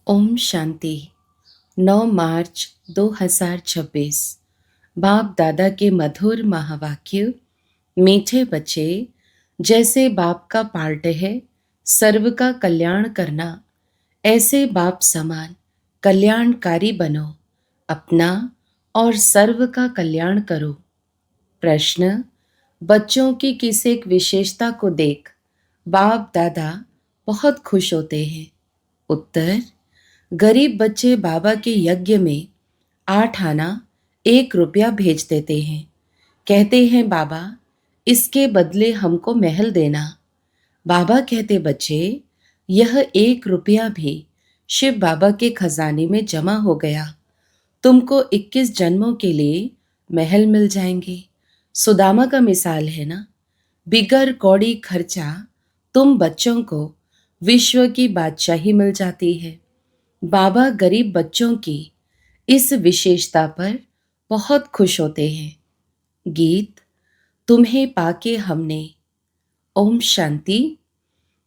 ओम शांति। 9 मार्च 2026। बाप दादा के मधुर महावाक्य। मीठे बच्चे, जैसे बाप का पार्ट है सर्व का कल्याण करना, ऐसे बाप समान कल्याणकारी बनो। अपना और सर्व का कल्याण करो। प्रश्न। बच्चों की किस एक विशेषता को देख बाप दादा बहुत खुश होते हैं? उत्तर। गरीब बच्चे बाबा के यज्ञ में 8 आना 1 रुपया भेज देते हैं। कहते हैं बाबा, इसके बदले हमको महल देना। बाबा कहते, बच्चे, यह 1 रुपया भी शिव बाबा के खजाने में जमा हो गया। तुमको 21 जन्मों के लिए महल मिल जाएंगे। सुदामा का मिसाल है ना। बिगर कौड़ी खर्चा तुम बच्चों को विश्व की बादशाही मिल जाती है। बाबा गरीब बच्चों की इस विशेषता पर बहुत खुश होते हैं। गीत। तुम्हें पाके हमने। ओम शांति।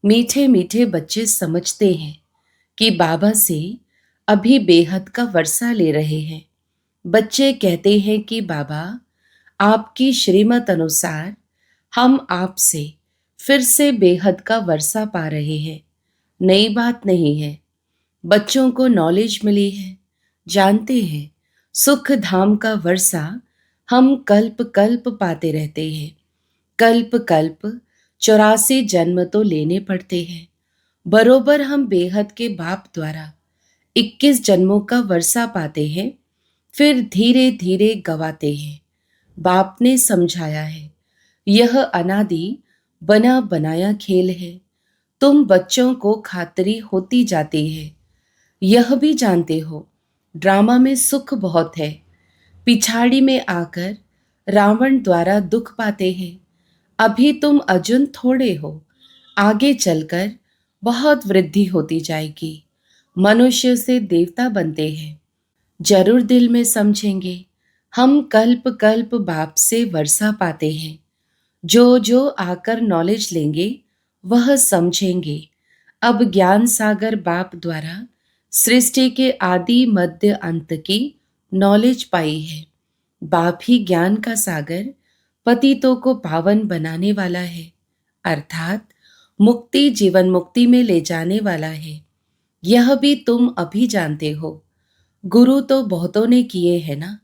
मीठे मीठे बच्चे समझते हैं कि बाबा से अभी बेहद का वर्षा ले रहे हैं। बच्चे कहते हैं कि बाबा, आपकी श्रीमत अनुसार हम आपसे फिर से बेहद का वर्षा पा रहे हैं। नई बात नहीं है। बच्चों को नॉलेज मिली है, जानते हैं सुख धाम का वर्षा हम कल्प कल्प पाते रहते हैं। कल्प कल्प 84 जन्म तो लेने पड़ते हैं। बरोबर हम बेहद के बाप द्वारा 21 जन्मों का वर्षा पाते हैं, फिर धीरे धीरे गवाते हैं। बाप ने समझाया है, यह अनादि बना बनाया खेल है। तुम बच्चों को खातरी होती जाती है। यह भी जानते हो ड्रामा में सुख बहुत है। पिछाड़ी में आकर रावण द्वारा दुख पाते हैं। अभी तुम अर्जुन थोड़े हो, आगे चलकर बहुत वृद्धि होती जाएगी। मनुष्य से देवता बनते हैं। जरूर दिल में समझेंगे, हम कल्प कल्प बाप से वर्षा पाते हैं। जो जो आकर नॉलेज लेंगे वह समझेंगे। अब ज्ञान सागर बाप द्वारा सृष्टि के आदि मध्य अंत की नॉलेज पाई है। बाप ही ज्ञान का सागर पतितों को पावन बनाने वाला है, अर्थात मुक्ति जीवन मुक्ति में ले जाने वाला है। यह भी तुम अभी जानते हो। गुरु तो बहुतों ने किए हैं ना।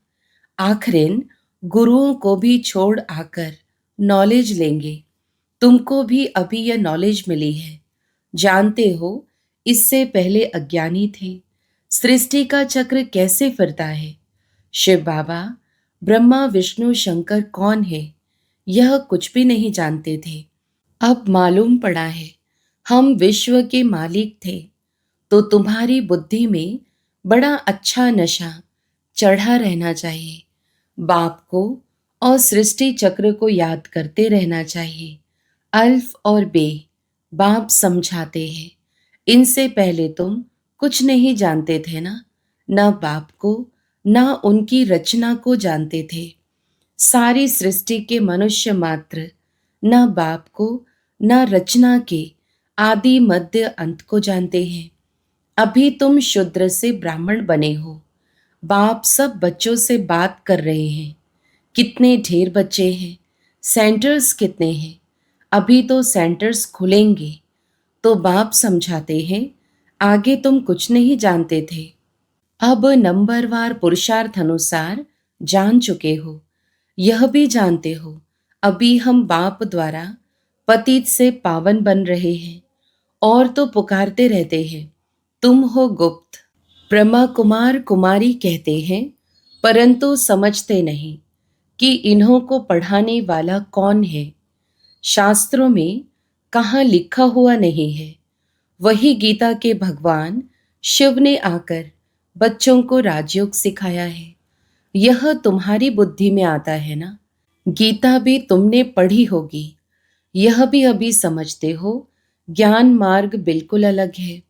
आखिरिन गुरुओं को भी छोड़ आकर नॉलेज लेंगे। तुमको भी अभी यह नॉलेज मिली है। जानते हो इससे पहले अज्ञानी थे। सृष्टि का चक्र कैसे फिरता है, शिव बाबा ब्रह्मा विष्णु शंकर कौन है, यह कुछ भी नहीं जानते थे। अब मालूम पड़ा है हम विश्व के मालिक थे। तो तुम्हारी बुद्धि में बड़ा अच्छा नशा चढ़ा रहना चाहिए। बाप को और सृष्टि चक्र को याद करते रहना चाहिए। अल्फ और बे बाप समझाते हैं। इनसे पहले तुम कुछ नहीं जानते थे ना। न बाप को न उनकी रचना को जानते थे। सारी सृष्टि के मनुष्य मात्र न बाप को न रचना के आदि मध्य अंत को जानते हैं। अभी तुम शूद्र से ब्राह्मण बने हो। बाप सब बच्चों से बात कर रहे हैं। कितने ढेर बच्चे हैं, सेंटर्स कितने हैं। अभी तो सेंटर्स खुलेंगे। तो बाप समझाते हैं, आगे तुम कुछ नहीं जानते थे। अब नंबरवार पुरुषार्थ अनुसार जान चुके हो। यह भी जानते हो अभी हम बाप द्वारा पतित से पावन बन रहे हैं। और तो पुकारते रहते हैं, तुम हो गुप्त। ब्रह्मा कुमार कुमारी कहते हैं, परंतु समझते नहीं कि इन्हों को पढ़ाने वाला कौन है। शास्त्रों में कहाँ लिखा हुआ नहीं है। वही गीता के भगवान शिव ने आकर बच्चों को राजयोग सिखाया है। यह तुम्हारी बुद्धि में आता है ना। गीता भी तुमने पढ़ी होगी। यह भी अभी समझते हो ज्ञान मार्ग बिल्कुल अलग है।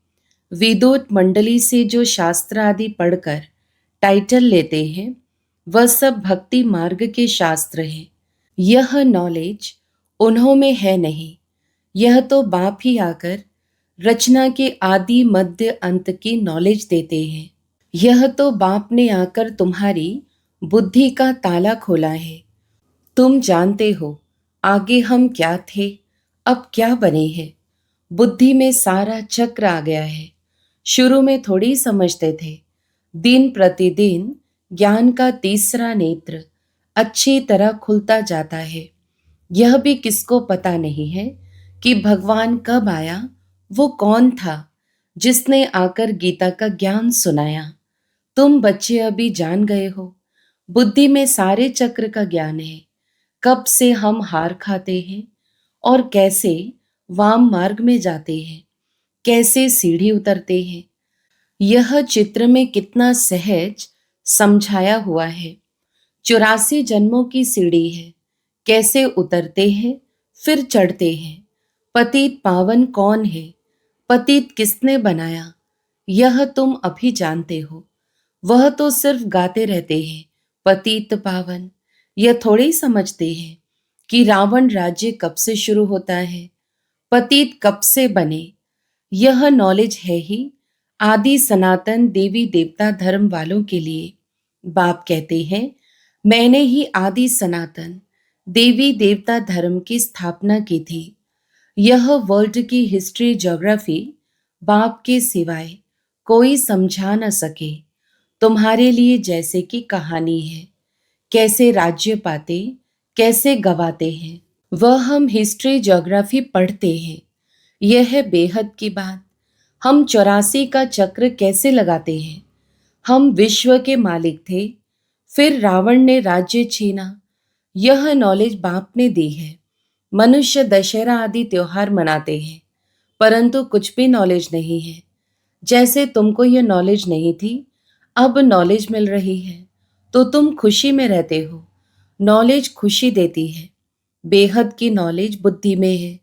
विद्युत मंडली से जो शास्त्र आदि पढ़कर टाइटल लेते हैं, वह सब भक्ति मार्ग के शास्त्र हैं। यह नॉलेज उन्हों में है नहीं। यह तो बाप ही आकर रचना के आदि मध्य अंत की नॉलेज देते हैं। यह तो बाप ने आकर तुम्हारी बुद्धि का ताला खोला है। तुम जानते हो आगे हम क्या थे, अब क्या बने हैं। बुद्धि में सारा चक्र आ गया है। शुरू में थोड़ी समझते थे। दिन प्रतिदिन ज्ञान का तीसरा नेत्र अच्छी तरह खुलता जाता है। यह भी किसको पता नहीं है कि भगवान कब आया, वो कौन था जिसने आकर गीता का ज्ञान सुनाया। तुम बच्चे अभी जान गए हो। बुद्धि में सारे चक्र का ज्ञान है। कब से हम हार खाते हैं और कैसे वाम मार्ग में जाते हैं, कैसे सीढ़ी उतरते हैं। यह चित्र में कितना सहज समझाया हुआ है। 84 जन्मों की सीढ़ी है। कैसे उतरते हैं फिर चढ़ते हैं। पतित पावन कौन है, पतित किसने बनाया, यह तुम अभी जानते हो। वह तो सिर्फ गाते रहते हैं पतित पावन। यह थोड़ी समझते हैं कि रावण राज्य कब से शुरू होता है, पतित कब से बने। यह नॉलेज है ही आदि सनातन देवी देवता धर्म वालों के लिए। बाप कहते हैं मैंने ही आदि सनातन देवी देवता धर्म की स्थापना की थी। यह वर्ल्ड की हिस्ट्री ज्योग्राफी बाप के सिवाय कोई समझा न सके। तुम्हारे लिए जैसे कि कहानी है, कैसे राज्य पाते, कैसे गवाते हैं, वह हम हिस्ट्री ज्योग्राफी पढ़ते हैं। यह है बेहद की बात। हम 84 का चक्र कैसे लगाते हैं। हम विश्व के मालिक थे, फिर रावण ने राज्य छीना। यह नॉलेज बाप ने दी है। मनुष्य दशहरा आदि त्योहार मनाते हैं, परंतु कुछ भी नॉलेज नहीं है। जैसे तुमको यह नॉलेज नहीं थी, अब नॉलेज मिल रही है तो तुम खुशी में रहते हो। नॉलेज खुशी देती है। बेहद की नॉलेज बुद्धि में है।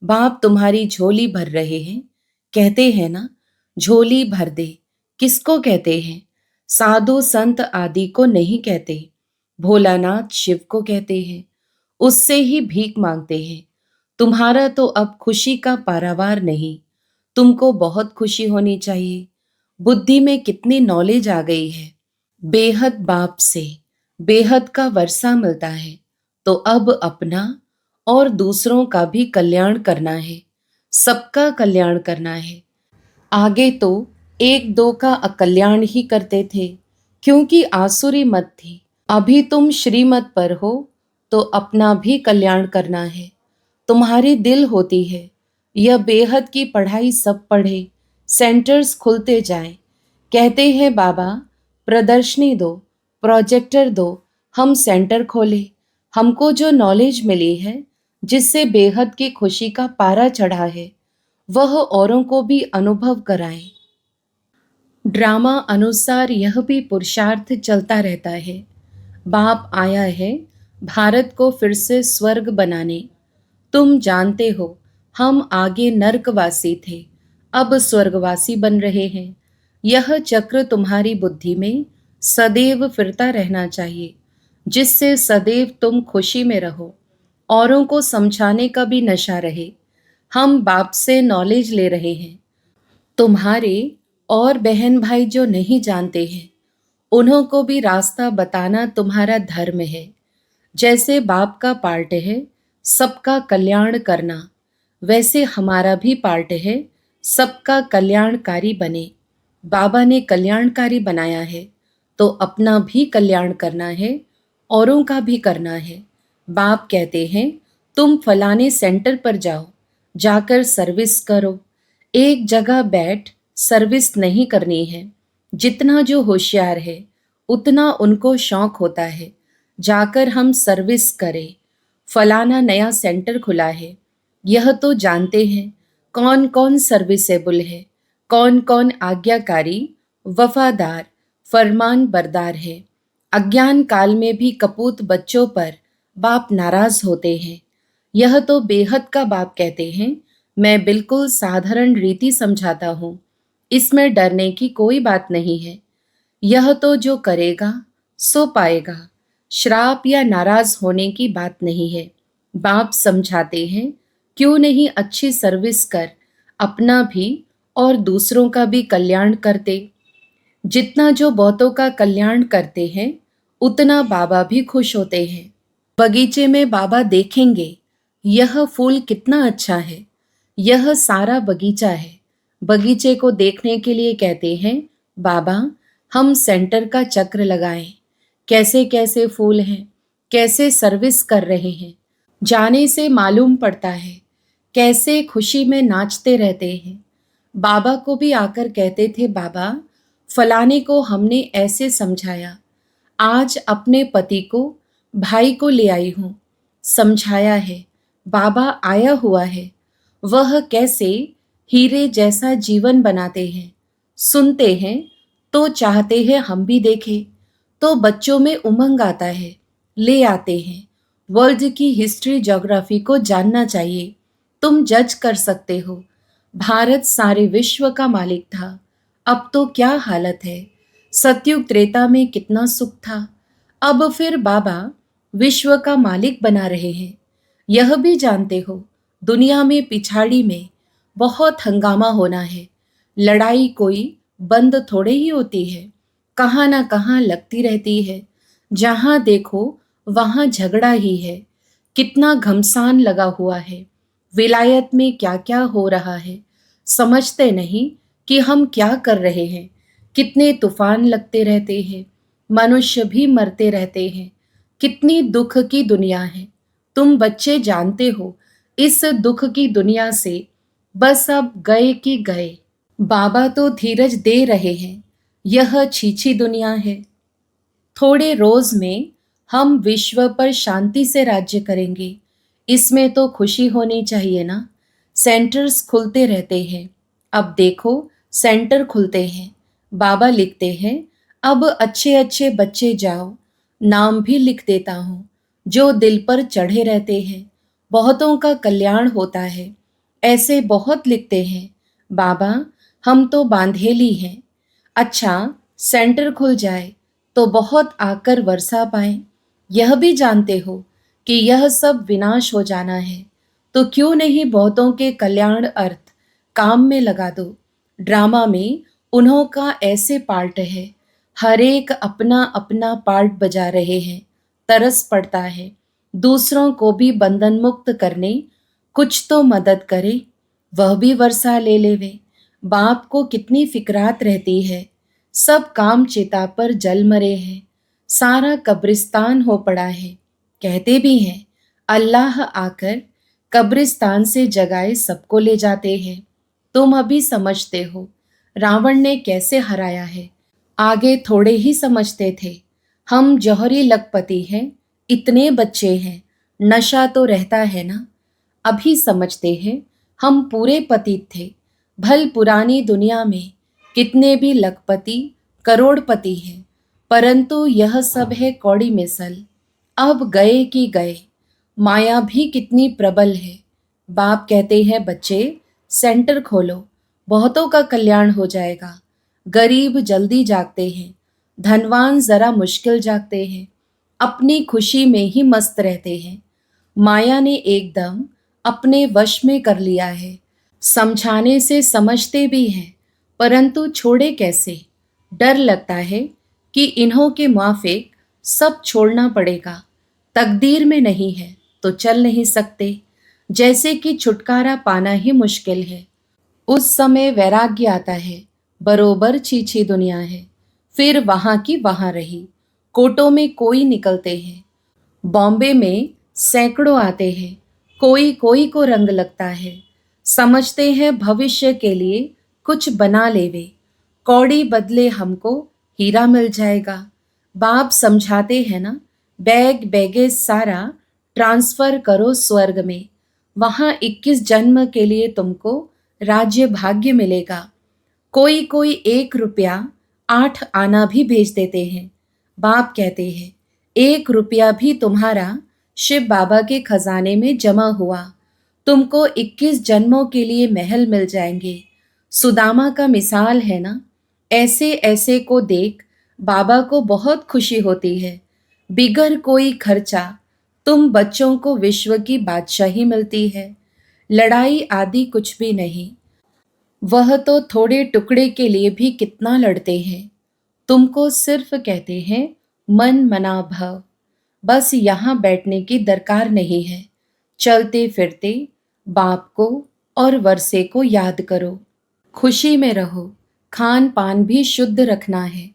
बाप तुम्हारी झोली भर रहे हैं। कहते हैं ना, झोली भर दे। किसको कहते हैं? साधु संत आदि को नहीं कहते। भोलानाथ शिव को कहते हैं। उससे ही भीख मांगते हैं। तुम्हारा तो अब खुशी का पारावार नहीं। तुमको बहुत खुशी होनी चाहिए। बुद्धि में कितनी नॉलेज आ गई है। बेहद बाप से बेहद का वर्षा मिलता है, तो अब अपना और दूसरों का भी कल्याण करना है। सबका कल्याण करना है। आगे तो एक दो का अकल्याण ही करते थे, क्योंकि आसुरी मत थी। अभी तुम श्रीमत पर हो तो अपना भी कल्याण करना है। तुम्हारी दिल होती है यह बेहद की पढ़ाई सब पढ़े, सेंटर्स खुलते जाएं। कहते हैं बाबा प्रदर्शनी दो, प्रोजेक्टर दो, हम सेंटर खोले। हमको जो नॉलेज मिली है, जिससे बेहद की खुशी का पारा चढ़ा है, वह औरों को भी अनुभव कराएं। ड्रामा अनुसार यह भी पुरुषार्थ चलता रहता है। बाप आया है भारत को फिर से स्वर्ग बनाने। तुम जानते हो हम आगे नरकवासी थे, अब स्वर्गवासी बन रहे हैं। यह चक्र तुम्हारी बुद्धि में सदैव फिरता रहना चाहिए, जिससे सदैव तुम खुशी में रहो, औरों को समझाने का भी नशा रहे। हम बाप से नॉलेज ले रहे हैं। तुम्हारे और बहन भाई जो नहीं जानते हैं, उन्हों को भी रास्ता बताना तुम्हारा धर्म है। जैसे बाप का पार्ट है सबका कल्याण करना, वैसे हमारा भी पार्ट है सबका कल्याणकारी बने। बाबा ने कल्याणकारी बनाया है, तो अपना भी कल्याण करना है, औरों का भी करना है। बाप कहते हैं तुम फलाने सेंटर पर जाओ, जाकर सर्विस करो। एक जगह बैठ सर्विस नहीं करनी है। जितना जो होशियार है उतना उनको शौक होता है जाकर हम सर्विस करें। फलाना नया सेंटर खुला है, यह तो जानते हैं कौन कौन सर्विसेबल है, कौन कौन आज्ञाकारी, वफादार, फरमान बरदार है। अज्ञान काल में भी कपूत बच्चों पर बाप नाराज होते हैं। यह तो बेहद का बाप कहते हैं मैं बिल्कुल साधारण रीति समझाता हूँ, इसमें डरने की कोई बात नहीं है। यह तो जो करेगा सो पाएगा। श्राप या नाराज होने की बात नहीं है। बाप समझाते हैं क्यों नहीं अच्छी सर्विस कर अपना भी और दूसरों का भी कल्याण करते। जितना जो बहुतों का कल्याण करते हैं, उतना बाबा भी खुश होते हैं। बगीचे में बाबा देखेंगे, यह फूल कितना अच्छा है, यह सारा बगीचा है। बगीचे को देखने के लिए कहते हैं, बाबा हम सेंटर का चक्र लगाएं। कैसे कैसे फूल हैं, कैसे सर्विस कर रहे हैं, जाने से मालूम पड़ता है। कैसे खुशी में नाचते रहते हैं। बाबा को भी आकर कहते थे, बाबा फलाने को हमने ऐसे समझाया, आज अपने पति को, भाई को ले आई हूं, समझाया है। बाबा आया हुआ है, वह कैसे हीरे जैसा जीवन बनाते हैं। सुनते हैं तो चाहते हैं हम भी देखें, तो बच्चों में उमंग आता है, ले आते हैं। वर्ल्ड की हिस्ट्री ज्योग्राफी को जानना चाहिए, तुम जज कर सकते हो। भारत सारे विश्व का मालिक था, अब तो क्या हालत है। सतयुग त्रेता में कितना सुख था, अब फिर बाबा विश्व का मालिक बना रहे हैं। यह भी जानते हो, दुनिया में पिछाड़ी में बहुत हंगामा होना है। लड़ाई कोई बंद थोड़े ही होती है, कहाँ ना कहाँ लगती रहती है। जहाँ देखो वहाँ झगड़ा ही है। कितना घमसान लगा हुआ है। विलायत में क्या क्या हो रहा है, समझते नहीं कि हम क्या कर रहे हैं। कितने तूफान लगते रहते हैं, मनुष्य भी मरते रहते हैं। कितनी दुख की दुनिया है, तुम बच्चे जानते हो। इस दुख की दुनिया से बस अब गए कि गए। बाबा तो धीरज दे रहे हैं, यह छीछी दुनिया है। थोड़े रोज में हम विश्व पर शांति से राज्य करेंगे, इसमें तो खुशी होनी चाहिए ना। सेंटर्स खुलते रहते हैं, अब देखो सेंटर खुलते हैं। बाबा लिखते हैं, अब अच्छे अच्छे बच्चे जाओ, नाम भी लिख देता हूँ जो दिल पर चढ़े रहते हैं। बहुतों का कल्याण होता है, ऐसे बहुत लिखते हैं। बाबा हम तो बांधेली हैं, अच्छा सेंटर खुल जाए तो बहुत आकर वर्षा पाए। यह भी जानते हो कि यह सब विनाश हो जाना है, तो क्यों नहीं बहुतों के कल्याण अर्थ काम में लगा दो। ड्रामा में उन्हों का ऐसे पार्ट है, हर एक अपना अपना पार्ट बजा रहे हैं। तरस पड़ता है, दूसरों को भी बंधन मुक्त करने कुछ तो मदद करे। वह भी वर्षा ले लेवे। बाप को कितनी फिक्रात रहती है, सब काम चिता पर जल मरे हैं, सारा कब्रिस्तान हो पड़ा है। कहते भी हैं, अल्लाह आकर कब्रिस्तान से जगाए सबको ले जाते हैं। तुम अभी समझते हो रावण ने कैसे हराया है, आगे थोड़े ही समझते थे। हम जौहरी लखपति हैं, इतने बच्चे हैं, नशा तो रहता है ना। अभी समझते हैं हम पूरे पतित थे। भल पुरानी दुनिया में कितने भी लखपति करोड़पति हैं, परंतु यह सब है कौड़ी मिसल। अब गए कि गए। माया भी कितनी प्रबल है। बाप कहते हैं, बच्चे सेंटर खोलो, बहुतों का कल्याण हो जाएगा। गरीब जल्दी जागते हैं, धनवान जरा मुश्किल जागते हैं, अपनी खुशी में ही मस्त रहते हैं। माया ने एकदम अपने वश में कर लिया है। समझाने से समझते भी हैं, परंतु छोड़े कैसे। डर लगता है कि इन्हों के मुआफिक सब छोड़ना पड़ेगा। तकदीर में नहीं है तो चल नहीं सकते, जैसे कि छुटकारा पाना ही मुश्किल है। उस समय वैराग्य आता है, बरोबर छीछी दुनिया है। फिर वहां की वहां रही। कोटों में कोई निकलते हैं, बॉम्बे में सैकड़ों आते हैं, कोई कोई को रंग लगता है। समझते हैं भविष्य के लिए कुछ बना लेवे, कौड़ी बदले हमको हीरा मिल जाएगा। बाप समझाते हैं ना, बैग बैगेज सारा ट्रांसफर करो स्वर्ग में, वहां 21 जन्म के लिए तुमको राज्य भाग्य मिलेगा। कोई कोई 1 रुपया 8 आना भी भेज देते हैं। बाप कहते हैं, 1 रुपया भी तुम्हारा शिव बाबा के खजाने में जमा हुआ, तुमको 21 जन्मों के लिए महल मिल जाएंगे। सुदामा का मिसाल है ना। ऐसे ऐसे को देख बाबा को बहुत खुशी होती है। बिगर कोई खर्चा तुम बच्चों को विश्व की बादशाही मिलती है। लड़ाई आदि कुछ भी नहीं। वह तो थोड़े टुकड़े के लिए भी कितना लड़ते हैं। तुमको सिर्फ कहते हैं मन मना भव। बस यहाँ बैठने की दरकार नहीं है। चलते फिरते बाप को और वर्षे को याद करो। खुशी में रहो। खान पान भी शुद्ध रखना है।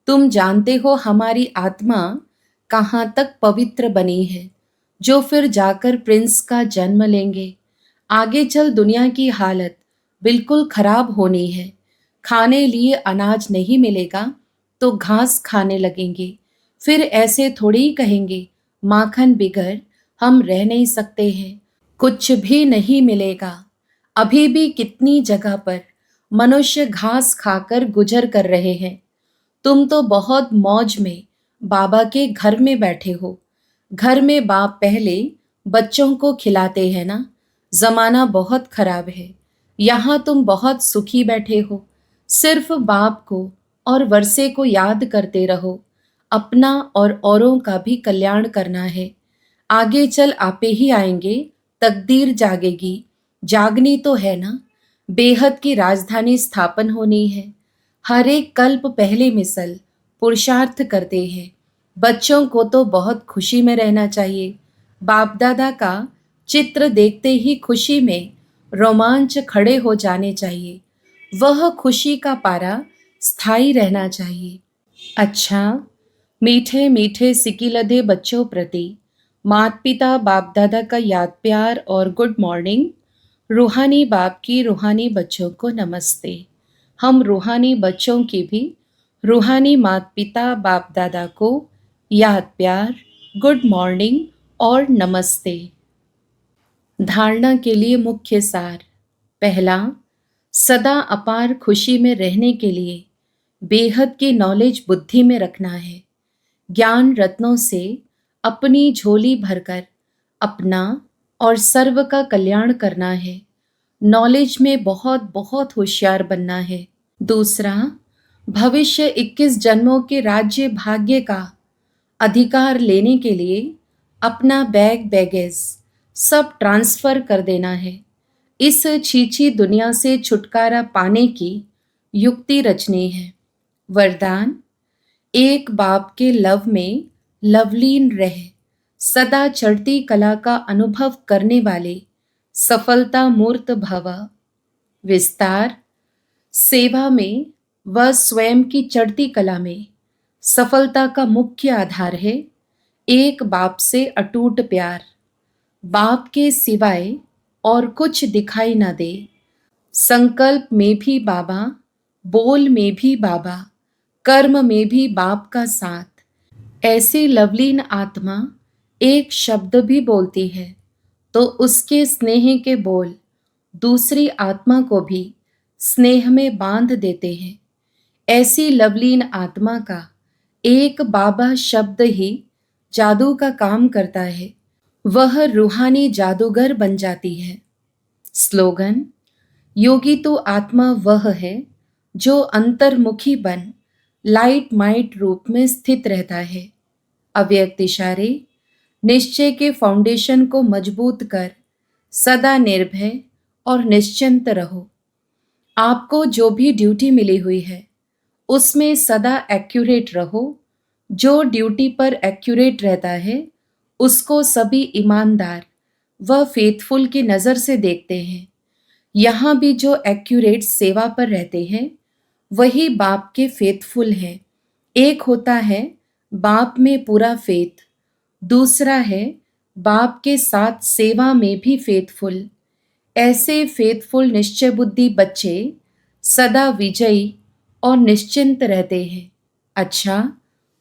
तुम जानते हो हमारी आत्मा कहाँ तक पवित्र बनी है, जो फिर जाकर प्रिंस का जन्म लेंगे। आगे चल दुनिया की हालत बिल्कुल खराब होनी है। खाने लिए अनाज नहीं मिलेगा तो घास खाने लगेंगे। फिर ऐसे थोड़ी ही कहेंगे माखन बिगर हम रह नहीं सकते हैं। कुछ भी नहीं मिलेगा। अभी भी कितनी जगह पर मनुष्य घास खाकर गुजर कर रहे हैं। तुम तो बहुत मौज में बाबा के घर में बैठे हो। घर में बाप पहले बच्चों को खिलाते हैं ना। जमाना बहुत खराब है। यहाँ तुम बहुत सुखी बैठे हो। सिर्फ बाप को और वर्षे को याद करते रहो। अपना और औरों का भी कल्याण करना है। आगे चल आपे ही आएंगे, तकदीर जागेगी। जागनी तो है ना। बेहद की राजधानी स्थापन होनी है। हर एक कल्प पहले मिसल पुरुषार्थ करते हैं। बच्चों को तो बहुत खुशी में रहना चाहिए। बाप दादा का चित्र देखते ही खुशी में रोमांच खड़े हो जाने चाहिए। वह खुशी का पारा स्थायी रहना चाहिए। अच्छा, मीठे मीठे सिकिलधे बच्चों प्रति माता पिता बाप दादा का याद प्यार और गुड मॉर्निंग। रूहानी बाप की रूहानी बच्चों को नमस्ते। हम रूहानी बच्चों की भी रूहानी माता पिता बाप दादा को याद प्यार, गुड मॉर्निंग और नमस्ते। धारणा के लिए मुख्य सार। पहला, सदा अपार खुशी में रहने के लिए बेहद की नॉलेज बुद्धि में रखना है। ज्ञान रत्नों से अपनी झोली भरकर अपना और सर्व का कल्याण करना है। नॉलेज में बहुत बहुत होशियार बनना है। दूसरा, भविष्य 21 जन्मों के राज्य भाग्य का अधिकार लेने के लिए अपना बैग बैगेज सब ट्रांसफर कर देना है। इस छीछी दुनिया से छुटकारा पाने की युक्ति रचनी है। वरदान, एक बाप के लव में लवलीन रह सदा चढ़ती कला का अनुभव करने वाले सफलता मूर्त भव। विस्तार, सेवा में व स्वयं की चढ़ती कला में सफलता का मुख्य आधार है एक बाप से अटूट प्यार। बाप के सिवाय और कुछ दिखाई ना दे। संकल्प में भी बाबा, बोल में भी बाबा, कर्म में भी बाप का साथ। ऐसी लवलीन आत्मा एक शब्द भी बोलती है तो उसके स्नेह के बोल दूसरी आत्मा को भी स्नेह में बांध देते हैं। ऐसी लवलीन आत्मा का एक बाबा शब्द ही जादू का काम करता है। वह रूहानी जादूगर बन जाती है। स्लोगन, योगी तो आत्मा वह है जो अंतर्मुखी बन लाइट माइट रूप में स्थित रहता है। अव्यक्त इशारे, निश्चय के फाउंडेशन को मजबूत कर सदा निर्भय और निश्चिंत रहो। आपको जो भी ड्यूटी मिली हुई है उसमें सदा एक्यूरेट रहो। जो ड्यूटी पर एक्यूरेट रहता है उसको सभी ईमानदार व फेथफुल की नज़र से देखते हैं। यहाँ भी जो एक्यूरेट सेवा पर रहते हैं वही बाप के फेथफुल हैं। एक होता है बाप में पूरा फेथ, दूसरा है बाप के साथ सेवा में भी फेथफुल। ऐसे फेथफुल निश्चय बुद्धि बच्चे सदा विजयी और निश्चिंत रहते हैं। अच्छा,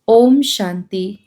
ओम शांति।